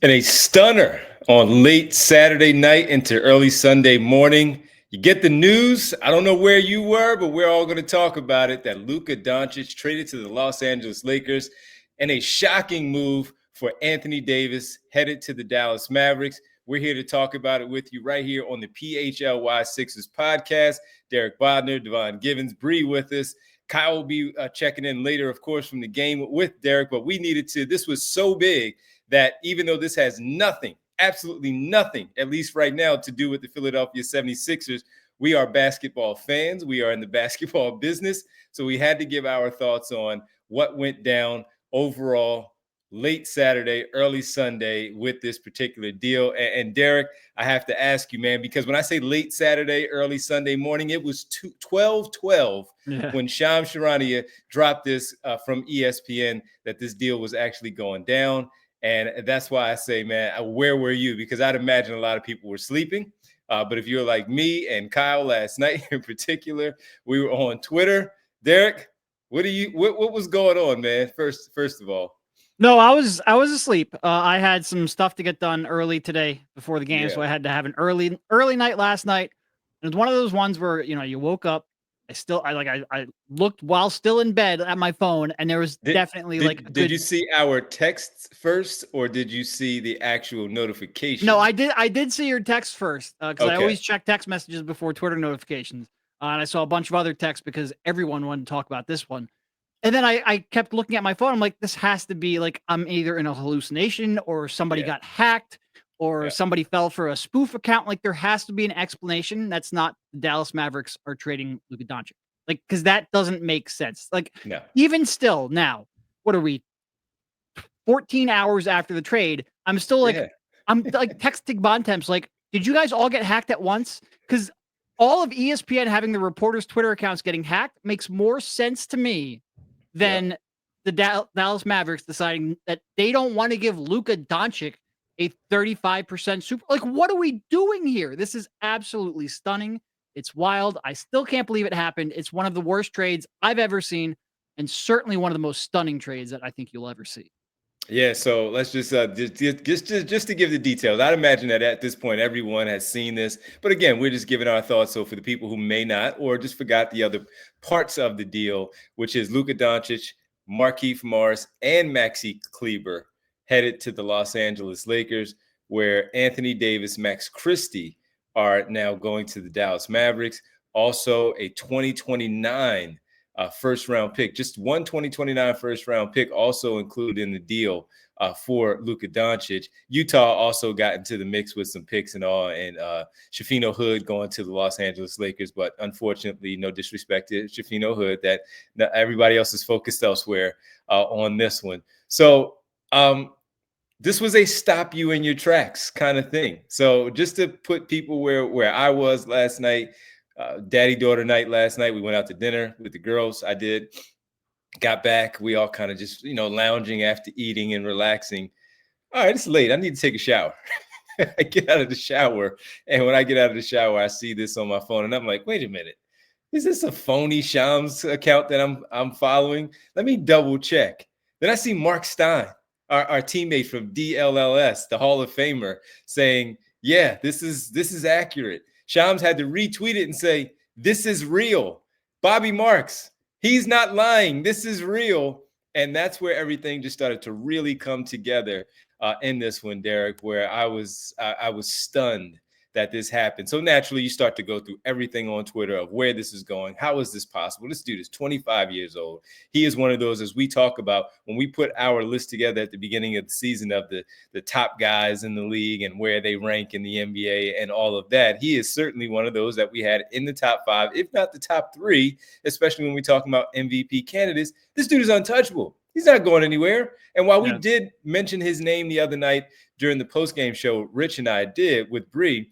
And a stunner on late Saturday night into early Sunday morning. You get the news. I don't know where you were, but we're all going to talk about it. That Luka Doncic traded to the Los Angeles Lakers, and a shocking move for Anthony Davis headed to the Dallas Mavericks. We're here to talk about it with you right here on the PHLY Sixers podcast. Derek Bodner, Devon Givens, Bree with us. Kyle will be checking in later, of course, from the game with Derek, but we needed to. This was so big that even though this has nothing, absolutely nothing, at least right now, to do with the Philadelphia 76ers, we are basketball fans. We are in the basketball business. So we had to give our thoughts on what went down overall late Saturday, early Sunday with this particular deal. And Derek, I have to ask you, man, because when I say late Saturday, early Sunday morning, it was 12:12 when Shams Charania dropped this from ESPN that this deal was actually going down. And that's why I say, man, where were you? Because I'd imagine a lot of people were sleeping. But if you're like me and Kyle last night in particular, we were on Twitter. Derek, what was going on, man? First of all. No, I was asleep. I had some stuff to get done early today before the game, so I had to have an early night last night. And it was one of those ones where you woke up. I looked while still in bed at my phone, and there was definitely Did you see our texts first, or did you see the actual notification? No, I did see your text first because I always check text messages before Twitter notifications, and I saw a bunch of other texts because everyone wanted to talk about this one. And then I kept looking at my phone. I'm like, this has to be like I'm either in a hallucination or somebody got hacked or somebody fell for a spoof account. Like there has to be an explanation. That's not the Dallas Mavericks are trading Luka Doncic. Like, because that doesn't make sense. Like, even still now, what are we? 14 hours after the trade, I'm still like, I'm like texting Bontemps, like, did you guys all get hacked at once? Because all of ESPN having the reporters' Twitter accounts getting hacked makes more sense to me than the Dallas Mavericks deciding that they don't want to give Luka Doncic a 35% super. Like, what are we doing here? This is absolutely stunning. It's wild. I still can't believe it happened. It's one of the worst trades I've ever seen, and certainly one of the most stunning trades that I think you'll ever see. Yeah, so let's just to give the details. I'd imagine that at this point everyone has seen this, but again, we're just giving our thoughts. So for the people who may not or just forgot the other parts of the deal, which is Luka Doncic, Markieff Morris, and Maxi Kleber headed to the Los Angeles Lakers, where Anthony Davis, Max Christie are now going to the Dallas Mavericks. Also, a 2029 first round pick, just one 2029 first round pick also included in the deal for Luka Doncic. Utah also got into the mix with some picks and all, and Shafino Hood going to the Los Angeles Lakers. But unfortunately, no disrespect to Shafino Hood, that everybody else is focused elsewhere on this one. So this was a stop you in your tracks kind of thing. So just to put people where I was last night, daddy-daughter night last night. We went out to dinner with the girls. I did. Got back. We all kind of just, lounging after eating and relaxing. All right, it's late. I need to take a shower. I get out of the shower. And when I get out of the shower, I see this on my phone. And I'm like, wait a minute. Is this a phony Shams account that I'm following? Let me double check. Then I see Mark Stein, our teammate from DLLS, the Hall of Famer, saying, yeah, this is accurate. Shams had to retweet it and say, this is real. Bobby Marks, he's not lying. This is real. And that's where everything just started to really come together in this one, Derek, where I was stunned that this happened. So naturally, you start to go through everything on Twitter of where this is going. How is this possible? This dude is 25 years old. He is one of those, as we talk about, when we put our list together at the beginning of the season of the top guys in the league and where they rank in the NBA and all of that, he is certainly one of those that we had in the top 5, if not the top 3, especially when we talk about MVP candidates. This dude is untouchable. He's not going anywhere. And while we did mention his name the other night during the postgame show, Rich and I did with Bree,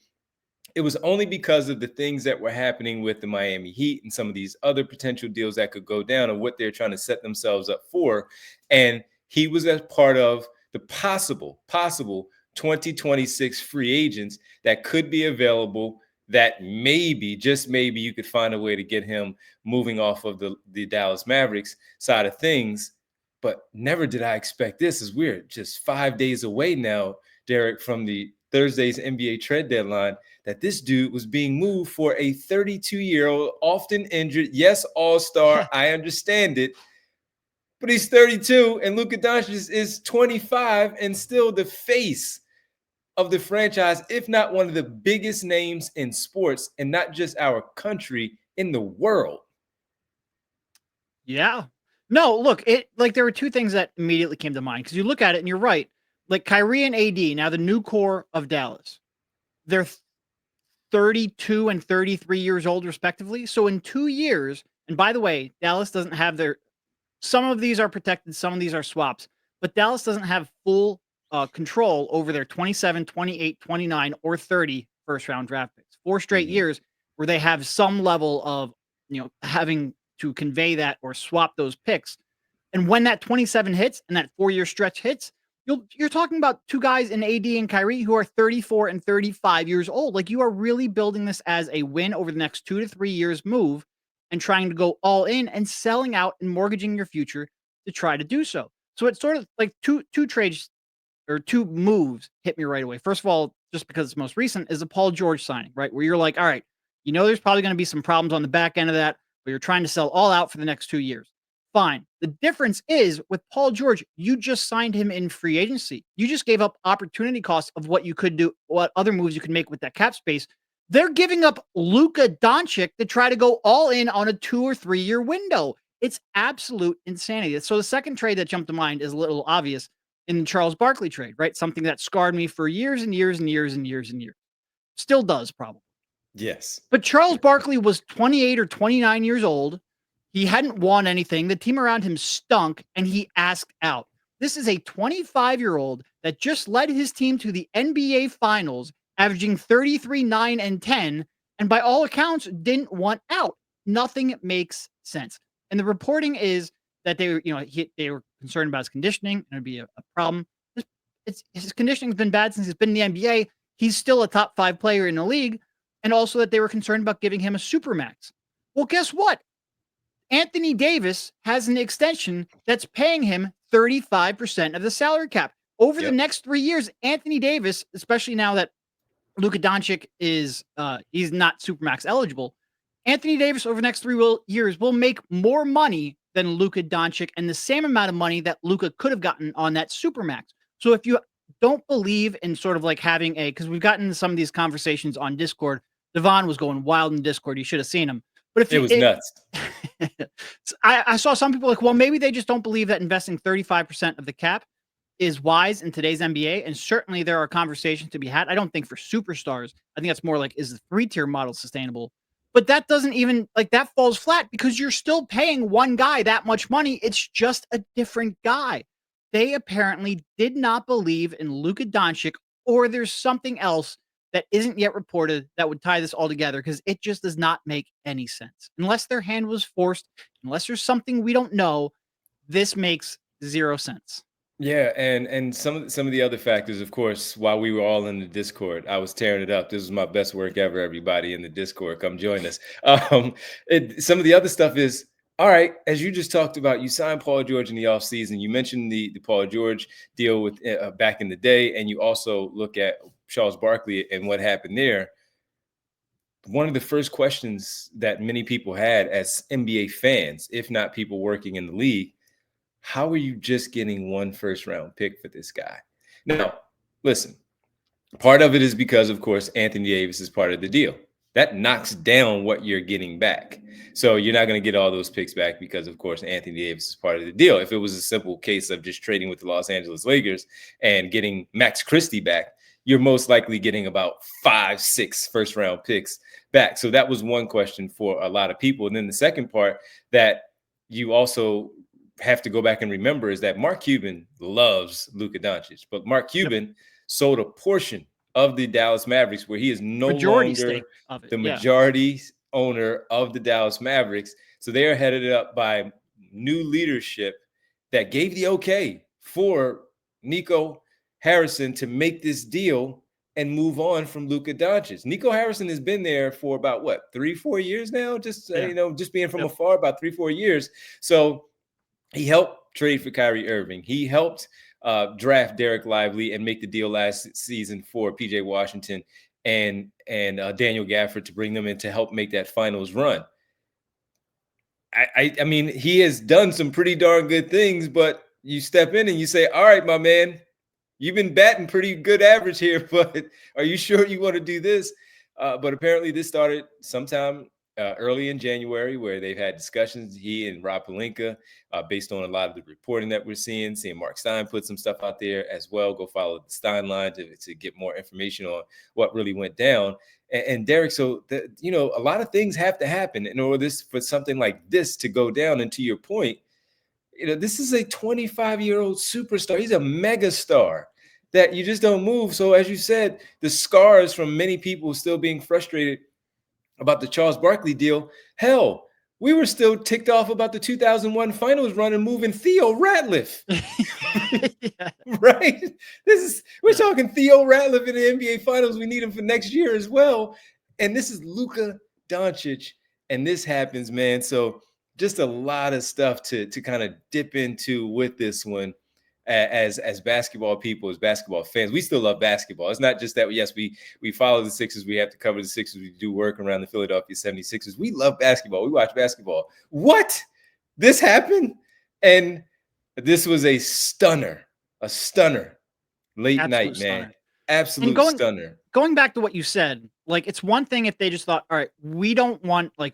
it was only because of the things that were happening with the Miami Heat and some of these other potential deals that could go down and what they're trying to set themselves up for. And he was as part of the possible 2026 free agents that could be available, that maybe, just maybe, you could find a way to get him moving off of the Dallas Mavericks side of things. But never did I expect this. As we're just 5 days away now, Derek, from the Thursday's NBA trade deadline, that this dude was being moved for a 32-year-old, often injured, yes, all-star. I understand it. But he's 32, and Luka Doncic is 25 and still the face of the franchise, if not one of the biggest names in sports, and not just our country, in the world. Yeah. No, look, there were two things that immediately came to mind, because you look at it and you're right. Like Kyrie and AD, now the new core of Dallas, they're 32 and 33 years old, respectively. So in 2 years, and by the way, Dallas doesn't have some of these are protected, some of these are swaps, but Dallas doesn't have full control over their 27, 28, 29, or 30 first round draft picks. 4 straight years where they have some level of, having to convey that or swap those picks. And when that 27 hits and that 4-year stretch hits, you're talking about two guys in AD and Kyrie who are 34 and 35 years old. Like, you are really building this as a win over the next 2 to 3 years move and trying to go all in and selling out and mortgaging your future to try to do so. So it's sort of like two trades or two moves hit me right away. First of all, just because it's most recent, is the Paul George signing, right? Where you're like, all right, there's probably going to be some problems on the back end of that, but you're trying to sell all out for the next 2 years. Fine. The difference is with Paul George, you just signed him in free agency. You just gave up opportunity costs of what you could do, what other moves you could make with that cap space. They're giving up Luka Doncic to try to go all in on a 2 or 3 year window. It's absolute insanity. So the second trade that jumped to mind is a little obvious in the Charles Barkley trade, right? Something that scarred me for years and years and years and years and years. Still does, probably. Yes. But Charles Barkley was 28 or 29 years old. He hadn't won anything. The team around him stunk, and he asked out. This is a 25-year-old that just led his team to the NBA Finals, averaging 33, 9, and 10, and by all accounts, didn't want out. Nothing makes sense. And the reporting is that they were concerned about his conditioning, and it'd be a problem. His conditioning's been bad since he's been in the NBA. He's still a top 5 player in the league, and also that they were concerned about giving him a supermax. Well, guess what? Anthony Davis has an extension that's paying him 35% of the salary cap. Over the next 3 years, Anthony Davis, especially now that Luka Doncic is he's not supermax eligible, Anthony Davis over the next 3 years will make more money than Luka Doncic and the same amount of money that Luka could have gotten on that supermax. So if you don't believe in sort of like having because we've gotten some of these conversations on Discord, Devon was going wild in Discord. You should have seen him. But if it was nuts. I saw some people like, well, maybe they just don't believe that investing 35% of the cap is wise in today's NBA. And certainly there are conversations to be had. I don't think for superstars. I think that's more like, is the 3-tier model sustainable? But that doesn't even that falls flat because you're still paying one guy that much money. It's just a different guy. They apparently did not believe in Luka Doncic, or there's something else that isn't yet reported that would tie this all together, because it just does not make any sense. Unless their hand was forced, unless there's something we don't know, this makes 0 sense. Yeah, and some of the other factors, of course, while we were all in the Discord, I was tearing it up. This was my best work ever, everybody in the Discord. Come join us. Some of the other stuff is, all right, as you just talked about, you signed Paul George in the offseason. You mentioned the Paul George deal with back in the day, and you also look at Charles Barkley and what happened there. One of the first questions that many people had as NBA fans, if not people working in the league, how are you just getting 1 first-round pick for this guy? Now, listen, part of it is because, of course, Anthony Davis is part of the deal. That knocks down what you're getting back. So you're not going to get all those picks back because, of course, Anthony Davis is part of the deal. If it was a simple case of just trading with the Los Angeles Lakers and getting Max Christie back, you're most likely getting about 5, 6 first-round picks back. So that was one question for a lot of people. And then the second part that you also have to go back and remember is that Mark Cuban loves Luka Doncic, but Mark Cuban sold a portion of the Dallas Mavericks, where he is no longer the majority owner of the Dallas Mavericks. So they are headed up by new leadership that gave the okay for Nico Harrison to make this deal and move on from Luka Doncic. Nico Harrison has been there for about 3-4 years now, just just being from afar, about 3-4 years. So he helped trade for Kyrie Irving. He helped draft Derek Lively and make the deal last season for PJ Washington and Daniel Gafford to bring them in to help make that finals run. I mean, he has done some pretty darn good things, but you step in and you say, all right, my man, you've been batting pretty good average here, but are you sure you want to do this? But apparently this started sometime early in January, where they've had discussions, he and Rob Pelinka, based on a lot of the reporting that we're seeing Mark Stein put some stuff out there as well. Go follow the Stein line to get more information on what really went down. And Derek, so a lot of things have to happen in order for something like this to go down. And to your point, this is a 25-year-old superstar. He's a mega star that you just don't move. So as you said, the scars from many people still being frustrated about the Charles Barkley deal. Hell, we were still ticked off about the 2001 finals run and moving Theo Ratliff. Yeah. Right? We're talking Theo Ratliff in the NBA finals. We need him for next year as well. And this is Luka Doncic. And this happens, man. So just a lot of stuff to kind of dip into with this one. As basketball people, as basketball fans, we still love basketball. It's not just that, yes, we follow the Sixers. We have to cover the Sixers. We do work around the Philadelphia 76ers. We love basketball. We watch basketball. What? This happened? And this was a stunner. Late night, man. Absolute stunner. Going back to what you said, like, it's one thing if they just thought, all right, we don't want, like,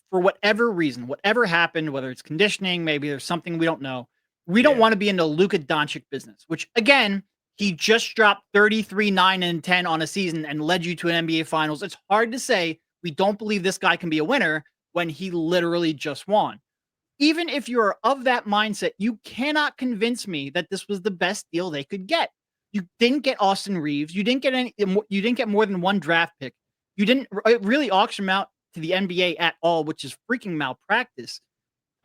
for whatever reason, whatever happened, whether it's conditioning, maybe there's something we don't know. We don't want to be in the Luka Doncic business, which, again, he just dropped 33, 9, and 10 on a season and led you to an NBA Finals. It's hard to say we don't believe this guy can be a winner when he literally just won. Even if you're of that mindset, you cannot convince me that this was the best deal they could get. You didn't get Austin Reeves. You didn't get more than one draft pick. You didn't really auction him out to the NBA at all, which is freaking malpractice.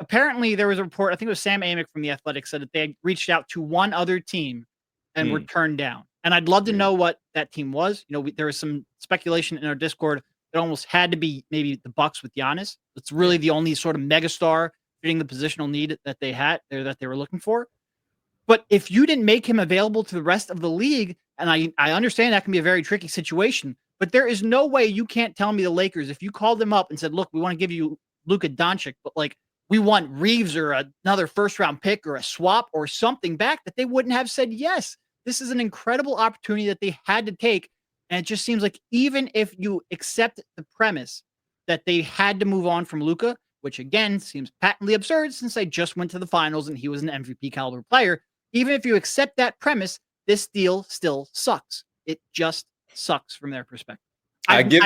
Apparently, there was a report, I think it was Sam Amick from The Athletic, said that they had reached out to one other team and were turned down. And I'd love to know what that team was. There was some speculation in our Discord. It almost had to be maybe the Bucks with Giannis. It's really the only sort of megastar fitting the positional need that they had or that they were looking for. But if you didn't make him available to the rest of the league, and I understand that can be a very tricky situation, but there is no way you can't tell me the Lakers, if you called them up and said, look, we want to give you Luka Doncic, but like, we want Reeves or another first-round pick or a swap or something back, that they wouldn't have said yes. This is an incredible opportunity that they had to take, and it just seems like even if you accept the premise that they had to move on from Luka, which again seems patently absurd since they just went to the finals and he was an MVP caliber player, even if you accept that premise, this deal still sucks. It just sucks from their perspective. I give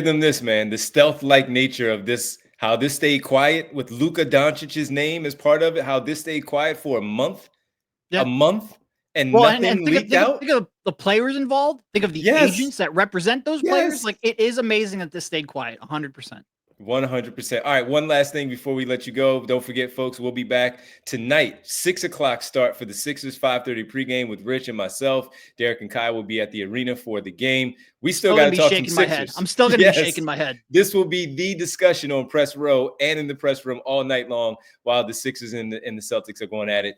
them this, man, the stealth-like nature of this. How this stayed quiet with Luka Doncic's name as part of it. How this stayed quiet for a month, and nothing leaked out. Think of the players involved. Think of the agents that represent those players. Like, it is amazing that this stayed quiet. 100%. 100%. All right, one last thing before we let you go. Don't forget, folks, we'll be back tonight, 6:00 start for the Sixers, 5:30 pregame with Rich and myself. Derek and Kai will be at the arena for the game. We still got to talk some Sixers. I'm still going to be shaking my head. This will be the discussion on Press Row and in the press room all night long while the Sixers and the Celtics are going at it.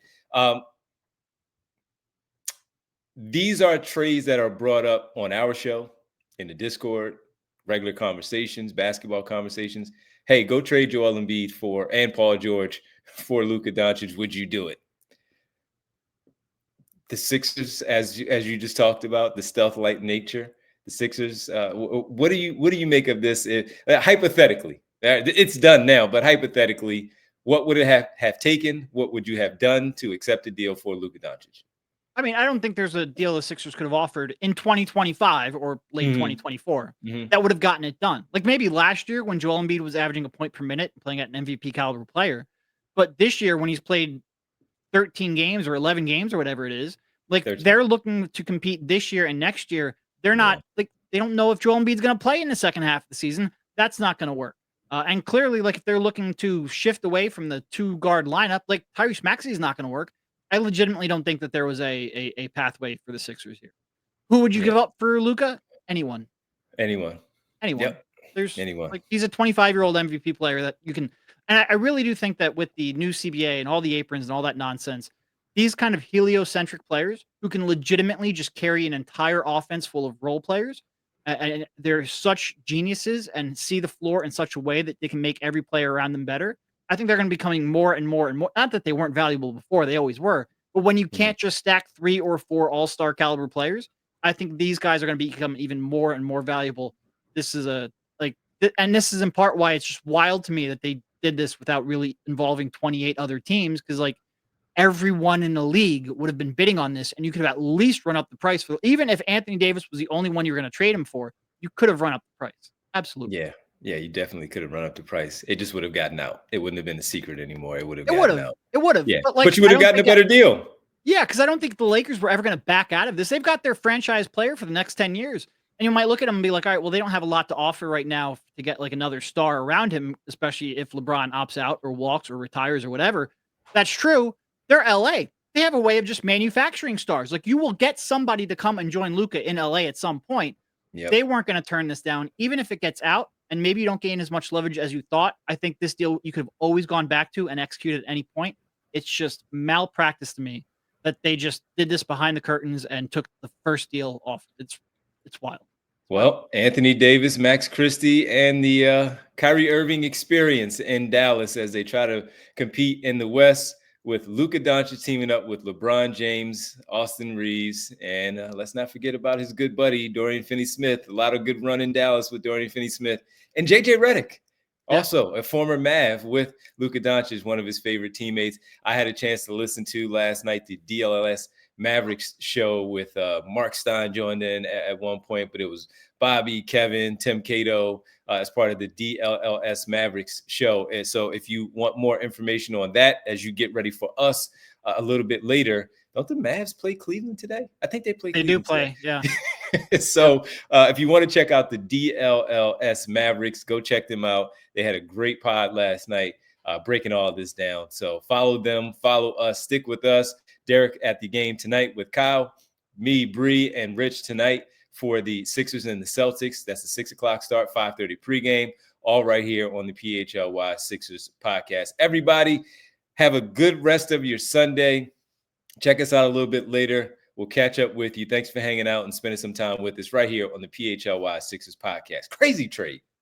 These are trades that are brought up on our show, in the Discord, regular conversations, basketball conversations. Hey, go trade Joel Embiid and Paul George for Luka Doncic. Would you do it? The Sixers, as you just talked about, the stealth-like nature. The Sixers. What do you make of this? Hypothetically, it's done now, but hypothetically, what would it have taken? What would you have done to accept a deal for Luka Doncic? I mean, I don't think there's a deal the Sixers could have offered in 2025 or late 2024 that would have gotten it done. Like maybe last year when Joel Embiid was averaging a point per minute and playing at an MVP caliber player. But this year when he's played 13 games or 11 games or whatever it is, like 13. They're looking to compete this year and next year. They're not like, they don't know if Joel Embiid's going to play in the second half of the season. That's not going to work. And clearly, like if they're looking to shift away from the 2-guard lineup, like Tyrese Maxey is not going to work. I legitimately don't think that there was a pathway for the Sixers here. Who would you give up for Luka? Anyone. Yep. There's anyone. Like he's a 25-year-old MVP player that you can. And I really do think that with the new CBA and all the aprons and all that nonsense, these kind of heliocentric players who can legitimately just carry an entire offense full of role players, and they're such geniuses and see the floor in such a way that they can make every player around them better. I think they're going to be becoming more and more and more. Not that they weren't valuable before; they always were. But when you can't just stack 3 or 4 all-star caliber players, I think these guys are going to become even more and more valuable. This is and this is in part why it's just wild to me that they did this without really involving 28 other teams, because like everyone in the league would have been bidding on this, and you could have at least run up the price for, even if Anthony Davis was the only one you were going to trade him for, you could have run up the price. Absolutely. Yeah. Yeah, you definitely could have run up the price. It just would have gotten out. It wouldn't have been a secret anymore. It would have gotten out. It would have. Yeah. But, like, but you would have gotten a better deal. Yeah, because I don't think the Lakers were ever going to back out of this. They've got their franchise player for the next 10 years. And you might look at them and be like, all right, well, they don't have a lot to offer right now to get like another star around him, especially if LeBron opts out or walks or retires or whatever. That's true. They're LA. They have a way of just manufacturing stars. Like, you will get somebody to come and join Luka in LA at some point. Yep. They weren't going to turn this down, even if it gets out and maybe you don't gain as much leverage as you thought. I think this deal you could have always gone back to and executed at any point. It's just malpractice to me that they just did this behind the curtains and took the first deal off. It's wild. Well, Anthony Davis, Max Christie, and the Kyrie Irving experience in Dallas as they try to compete in the West, with Luka Doncic teaming up with LeBron James, Austin Reeves, and let's not forget about his good buddy, Dorian Finney-Smith. A lot of good run in Dallas with Dorian Finney-Smith. And JJ Redick, also a former Mav with Luka Doncic, one of his favorite teammates. I had a chance to listen to last night the DLS Mavericks show with Mark Stein joined in at one point, but it was Bobby, Kevin, Tim Cato as part of the DLLS Mavericks show. And so if you want more information on that as you get ready for us a little bit later, don't the Mavs play Cleveland today? I think they play Cleveland today. Yeah. So if you want to check out the DLLS Mavericks, go check them out. They had a great pod last night breaking all of this down. So follow them, follow us, stick with us. Derek at the game tonight with Kyle, me, Bree, and Rich tonight for the Sixers and the Celtics. That's the 6 o'clock start, 5:30 pregame, all right here on the PHLY Sixers podcast. Everybody, have a good rest of your Sunday. Check us out a little bit later. We'll catch up with you. Thanks for hanging out and spending some time with us right here on the PHLY Sixers podcast. Crazy trade.